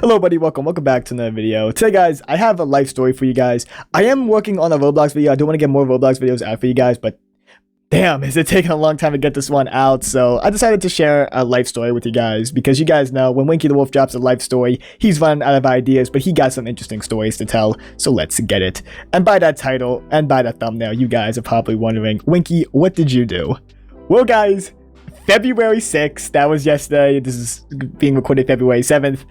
Hello buddy, welcome back to another video. Today guys, I have a life story for you guys. I am working on a Roblox video. I do want to get more Roblox videos out for you guys, but damn, is it taking a long time to get this one out. So I decided to share a life story with you guys, because you guys know when Winky the Wolf drops a life story, he's running out of ideas, but he got some interesting stories to tell, so let's get it. And by that title and by that thumbnail, you guys are probably wondering, Winky, what did you do? Well guys, February 6th, that was yesterday, this is being recorded February 7th,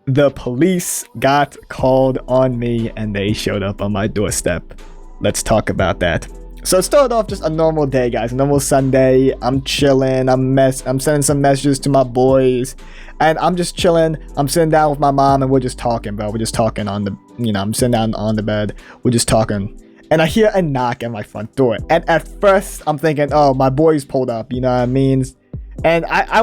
the police got called on me and they showed up on my doorstep. Let's talk about that. So it started off just a normal day, guys, a normal Sunday. I'm chilling, I'm sending some messages to my boys, and I'm just chilling. I'm sitting down with my mom and we're just talking, bro. We're just talking on the, I'm sitting down on the bed, we're just talking. And I hear a knock at my front door. And at first, I'm thinking, oh, my boys pulled up, you know what I mean? And I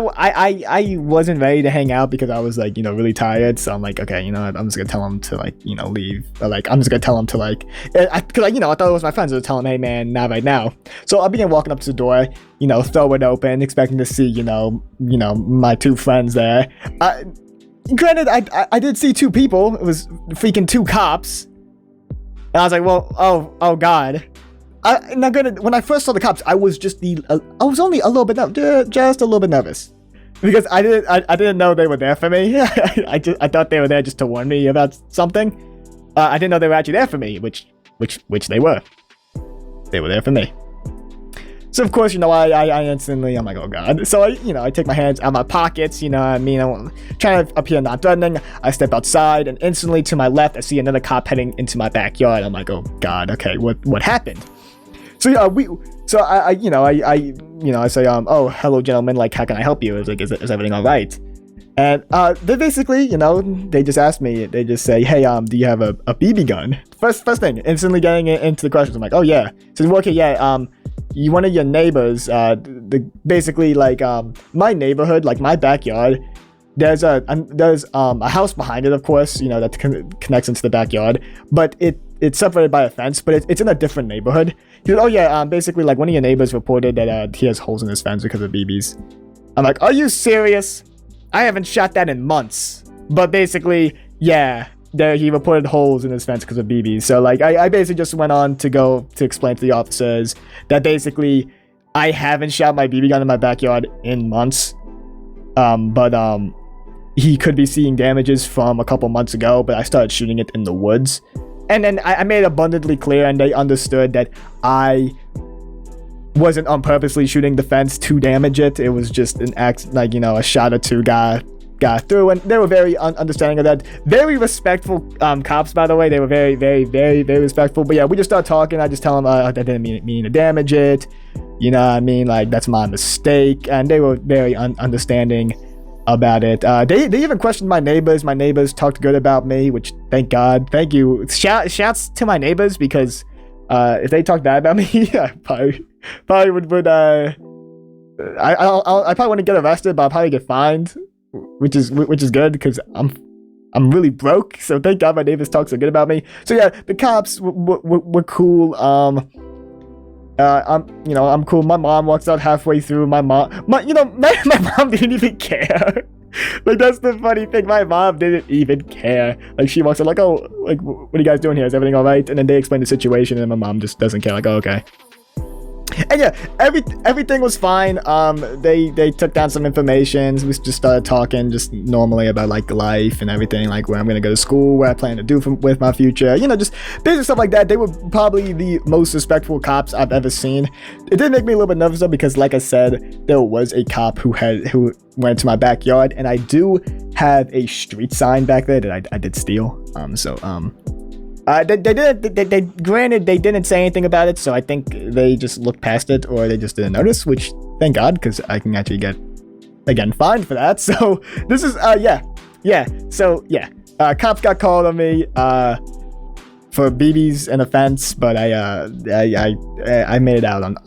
wasn't ready to hang out because I was like, really tired. So I'm like, okay, you know what? I'm just gonna tell them to like, leave. Or like, I'm just gonna tell them to like, cause I thought it was my friends. I was telling them, hey man, not right now. So I began walking up to the door, throw it open, expecting to see, my two friends there. Granted, I did see two people. It was freaking two cops. And I was like, well, oh God. Now granted, when I first saw the cops, I was only a little bit just a little bit nervous, because I didn't know they were there for me. I thought they were there just to warn me about something. I didn't know they were actually there for me, which they were. They were there for me. So of course, I instantly, I'm like, oh God. So I take my hands out of my pockets, I'm trying to appear not threatening. I step outside, and instantly to my left, I see another cop heading into my backyard. I'm like, oh God, okay, what happened? So I say, oh, hello gentlemen, like, how can I help you? It's like, is everything all right? And they basically, they just asked me, they just say, hey, do you have a BB gun? First thing, instantly getting into the questions. I'm like, oh yeah. So okay, yeah, one of your neighbors, basically like my neighborhood, like my backyard, there's a house behind it, of course, that connects into the backyard, but it's separated by a fence, but it's in a different neighborhood. He said, oh yeah, basically like one of your neighbors reported that he has holes in his fence because of BBs. I'm like, are you serious? I haven't shot that in months. But basically, yeah, he reported holes in his fence because of BBs. So like I basically just went on to explain to the officers that basically I haven't shot my BB gun in my backyard in months. But he could be seeing damages from a couple months ago, but I started shooting it in the woods. And then I made it abundantly clear, and they understood that I wasn't on purposely shooting the fence to damage it. It was just an act, like, a shot or two got through, and they were very understanding of that. Very respectful cops, by the way. They were very, very, very, very respectful. But yeah, we just started talking. I just tell them I didn't mean to damage it. You know what I mean? Like, that's my mistake. And they were very understanding about it. They even questioned my neighbors. My neighbors talked good about me, which thank God. Thank you. Shouts to my neighbors, because if they talked bad about me, I probably would I probably wouldn't get arrested, but I'll probably get fined, which is good, because I'm really broke. So thank God my neighbors talk so good about me. So yeah, the cops were cool. I'm cool. My mom walks out halfway through. My mom didn't even care. Like, that's the funny thing. My mom didn't even care. Like, she walks out like, oh, like, what are you guys doing here? Is everything all right? And then they explain the situation, and my mom just doesn't care. Like, oh, okay. And yeah, everything was fine. They took down some information. We just started talking just normally about like life and everything, like where I'm gonna go to school, what I plan to do with my future, just basic stuff like that. They were probably the most respectful cops I've ever seen. It did make me a little bit nervous though, because like I said, there was a cop who went into my backyard, and I do have a street sign back there that I did steal. Granted, they didn't say anything about it, so I think they just looked past it, or they just didn't notice, which, thank God, because I can actually get, again, fined for that. So, this is, cops got called on me, for BBs and offense, but I made it out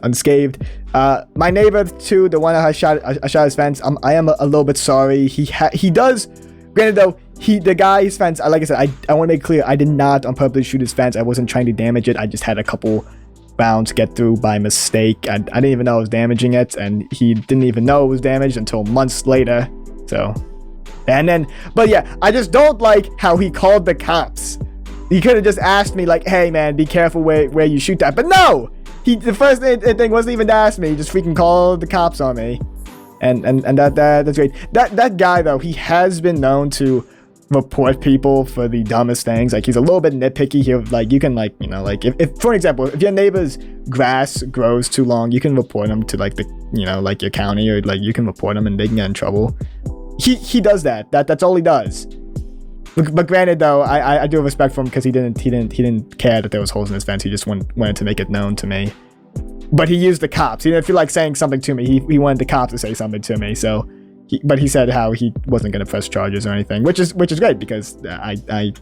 unscathed. My neighbor, too, the one I shot his fence, I am a little bit sorry. He does, granted though, the guy's fence, like I said, I want to make clear, I did not on purpose shoot his fence. I wasn't trying to damage it. I just had a couple rounds get through by mistake. I didn't even know I was damaging it, and he didn't even know it was damaged until months later. So And then, but yeah, I just don't like how he called the cops. He could have just asked me like, hey man, be careful where you shoot that. But no, the first thing wasn't even to ask me. He just freaking called the cops on me. And that's great. That guy though, he has been known to report people for the dumbest things. Like, he's a little bit nitpicky here. Like, you can, like, you know, like, if for example, if your neighbor's grass grows too long, you can report them to like the, you know, like your county, or like you can report them and they can get in trouble. He does that. That's all he does. But granted though, I do have respect for him, because he didn't care that there was holes in his fence. He just wanted to make it known to me. But he used the cops. He didn't feel like saying something to me. He wanted the cops to say something to me. So, but he said how he wasn't going to press charges or anything, which is great, because I'm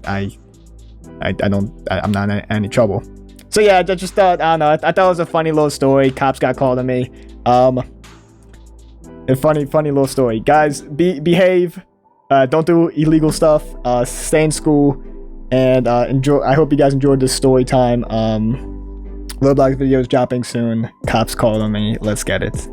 not in any trouble. So yeah, I just thought, I don't know, I thought it was a funny little story. Cops got called on me. A funny little story. Guys, behave. Don't do illegal stuff. Stay in school, and enjoy. I hope you guys enjoyed this story time. Roblox videos dropping soon. Cops called on me. Let's get it.